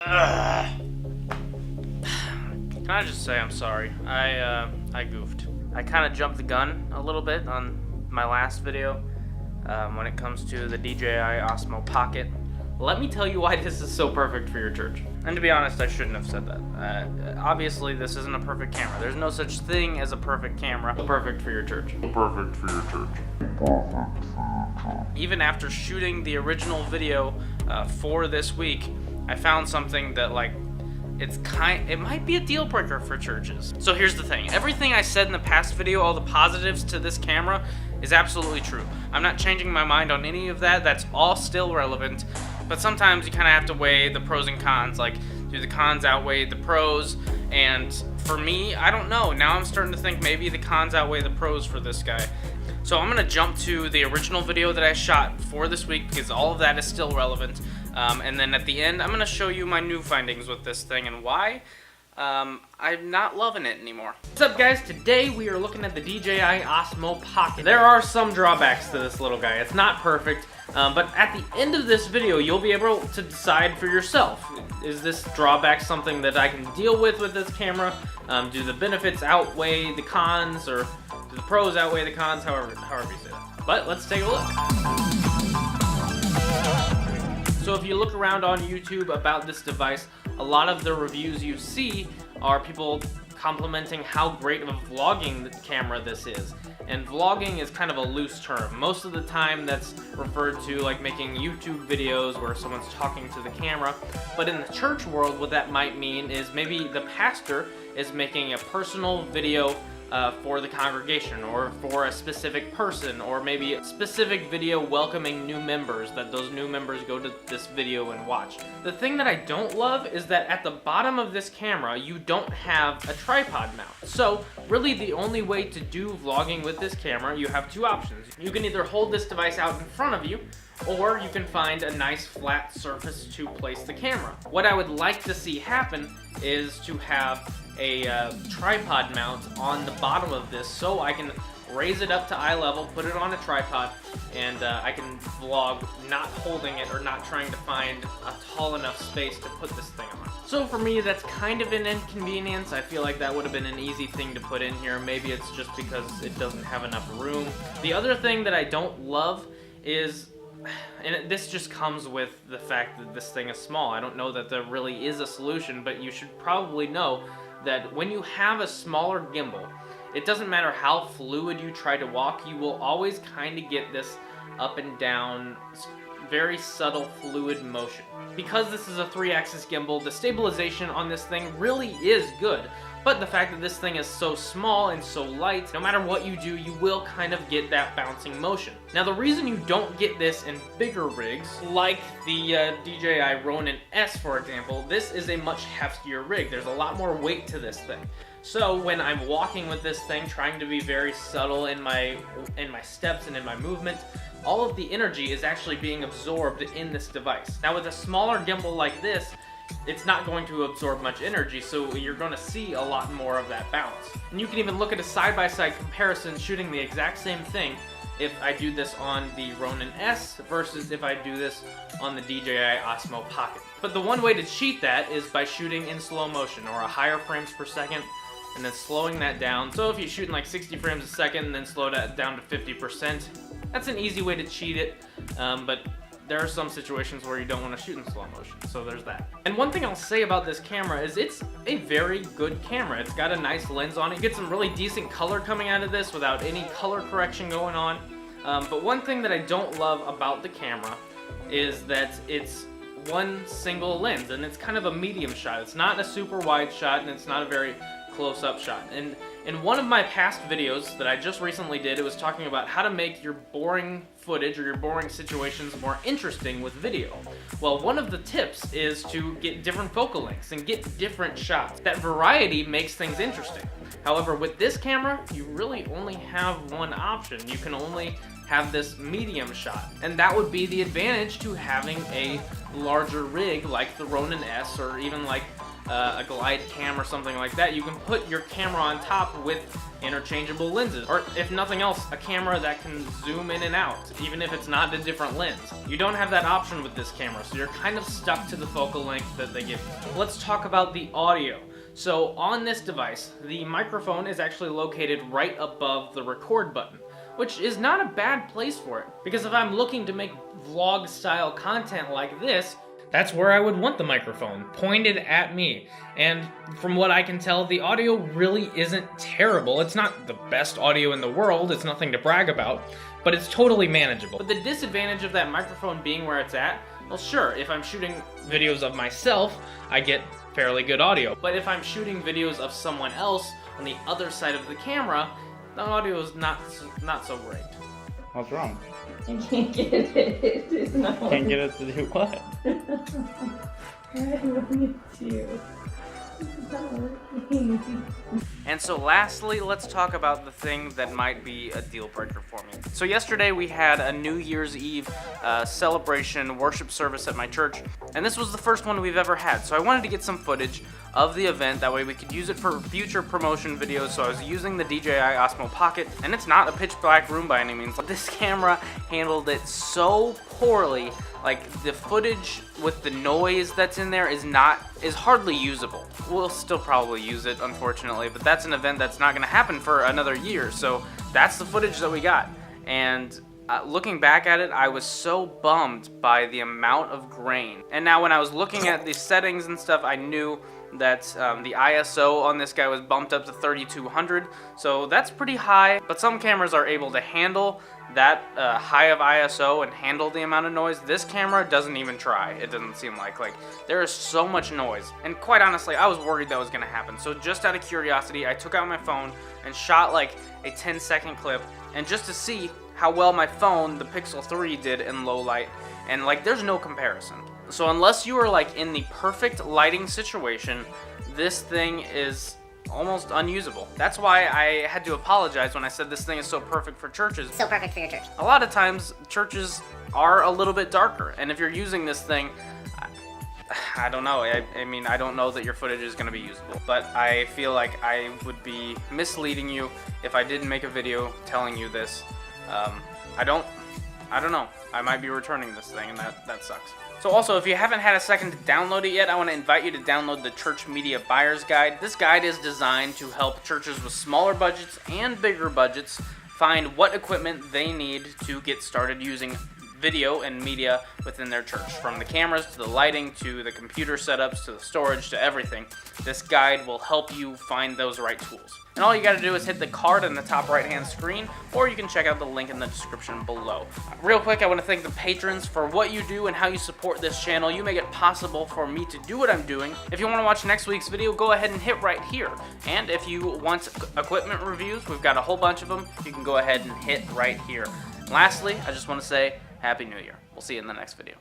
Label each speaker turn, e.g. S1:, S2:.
S1: Can I just say I'm sorry? I goofed. I kind of jumped the gun a little bit on my last video when it comes to the DJI Osmo Pocket. Let me tell you why this is so perfect for your church. And to be honest, I shouldn't have said that. Obviously, this isn't a perfect camera. There's no such thing as a perfect camera. Perfect for your church. Perfect for your church. Even after shooting the original video for this week, I found something that it might be a deal breaker for churches. So here's the thing. Everything I said in the past video, all the positives to this camera, is absolutely true. I'm not changing my mind on any of that. That's all still relevant. But sometimes you kind of have to weigh the pros and cons. Like, do the cons outweigh the pros? And for me, I don't know. Now I'm starting to think maybe the cons outweigh the pros for this guy. So I'm gonna jump to the original video that I shot for this week because all of that is still relevant. And then at the end, I'm gonna show you my new findings with this thing and why I'm not loving it anymore. What's up, guys? Today we are looking at the DJI Osmo Pocket. There are some drawbacks to this little guy. It's not perfect, but at the end of this video, you'll be able to decide for yourself. Is this drawback something that I can deal with this camera? Do the benefits outweigh the cons, or do the pros outweigh the cons? However you say that. But let's take a look. So if you look around on YouTube about this device, a lot of the reviews you see are people complimenting how great of a vlogging camera this is. And vlogging is kind of a loose term. Most of the time that's referred to like making YouTube videos where someone's talking to the camera. But in the church world, what that might mean is maybe the pastor is making a personal video for the congregation, or for a specific person, or maybe a specific video welcoming new members that those new members go to this video and watch. The thing that I don't love is that at the bottom of this camera, you don't have a tripod mount. So really the only way to do vlogging with this camera, you have two options. You can either hold this device out in front of you, or you can find a nice flat surface to place the camera. What I would like to see happen is to have a tripod mount on the bottom of this so I can raise it up to eye level, put it on a tripod, and I can vlog not holding it or not trying to find a tall enough space to put this thing on. So for me, that's kind of an inconvenience. I feel like that would have been an easy thing to put in here. Maybe it's just because it doesn't have enough room. The other thing that I don't love is, and this just comes with the fact that this thing is small. I don't know that there really is a solution, but you should probably know that when you have a smaller gimbal, it doesn't matter how fluid you try to walk, you will always kind of get this up and down, very subtle fluid motion. Because this is a 3-axis gimbal, the stabilization on this thing really is good. But the fact that this thing is so small and so light, no matter what you do, you will kind of get that bouncing motion. Now, the reason you don't get this in bigger rigs, like the DJI Ronin S, for example, this is a much heftier rig. There's a lot more weight to this thing. So when I'm walking with this thing, trying to be very subtle in my steps and in my movement, all of the energy is actually being absorbed in this device. Now, with a smaller gimbal like this, it's not going to absorb much energy, so you're going to see a lot more of that bounce. And you can even look at a side-by-side comparison shooting the exact same thing if I do this on the Ronin S versus if I do this on the DJI Osmo Pocket. But the one way to cheat that is by shooting in slow motion, or a higher frames per second, and then slowing that down. So if you're shooting like 60 frames a second and then slow that down to 50%, that's an easy way to cheat it, but there are some situations where you don't want to shoot in slow motion, so there's that. And one thing I'll say about this camera is it's a very good camera. It's got a nice lens on it. You get some really decent color coming out of this without any color correction going on. But one thing that I don't love about the camera is that it's one single lens, and it's kind of a medium shot. It's not a super wide shot, and it's not a very close-up shot. And in one of my past videos that I just recently did, it was talking about how to make your boring footage or your boring situations more interesting with video. Well, one of the tips is to get different focal lengths and get different shots. That variety makes things interesting. However, with this camera, you really only have one option. You can only have this medium shot, and that would be the advantage to having a larger rig like the Ronin S, or even like a glide cam or something like that, you can put your camera on top with interchangeable lenses, or if nothing else, a camera that can zoom in and out, even if it's not a different lens. You don't have that option with this camera, so you're kind of stuck to the focal length that they give you. Let's talk about the audio. So on this device, the microphone is actually located right above the record button, which is not a bad place for it, because if I'm looking to make vlog style content like this, that's where I would want the microphone, pointed at me. And from what I can tell, the audio really isn't terrible. It's not the best audio in the world, it's nothing to brag about, but it's totally manageable. But the disadvantage of that microphone being where it's at, well sure, if I'm shooting videos of myself, I get fairly good audio. But if I'm shooting videos of someone else on the other side of the camera, the audio is not so great.
S2: What's wrong?
S3: I can't get it. It's not
S2: Can't get it to do what?
S3: I want it to. It's not working.
S1: And so lastly, let's talk about the thing that might be a deal breaker for me. So yesterday we had a New Year's Eve celebration worship service at my church, and this was the first one we've ever had. So I wanted to get some footage of the event, that way we could use it for future promotion videos. So I was using the DJI Osmo Pocket, and it's not a pitch black room by any means. This camera handled it so poorly. Like, the footage with the noise that's in there is hardly usable. We'll still probably use it, unfortunately, but that's an event that's not gonna happen for another year, so that's the footage that we got. And looking back at it, I was so bummed by the amount of grain. And now when I was looking at the settings and stuff, I knew that the ISO on this guy was bumped up to 3200, so that's pretty high, but some cameras are able to handle that high of ISO and handle the amount of noise. This camera doesn't even try, it doesn't seem like there is so much noise, and quite honestly I was worried that was gonna happen. So just out of curiosity, I took out my phone and shot like a 10-second clip, and just to see how well my phone, the Pixel 3, did in low light, and there's no comparison. So unless you are in the perfect lighting situation, this thing is almost unusable. That's why I had to apologize when I said this thing is so perfect for churches.
S4: So perfect for your church.
S1: A lot of times churches are a little bit darker, and if you're using this thing, I don't know. I mean, I don't know that your footage is going to be usable, but I feel like I would be misleading you if I didn't make a video telling you this. I don't know. I might be returning this thing, and that sucks. So also, if you haven't had a second to download it yet, I want to invite you to download the Church Media Buyer's Guide. This guide is designed to help churches with smaller budgets and bigger budgets find what equipment they need to get started using video and media within their church. From the cameras to the lighting to the computer setups to the storage to everything, this guide will help you find those right tools. And all you gotta do is hit the card in the top right hand screen, or you can check out the link in the description below. Real quick, I want to thank the patrons for what you do and how you support this channel. You make it possible for me to do what I'm doing. If you want to watch next week's video, go ahead and hit right here. And if you want equipment reviews, we've got a whole bunch of them. You can go ahead and hit right here. Lastly, I just want to say Happy New Year. We'll see you in the next video.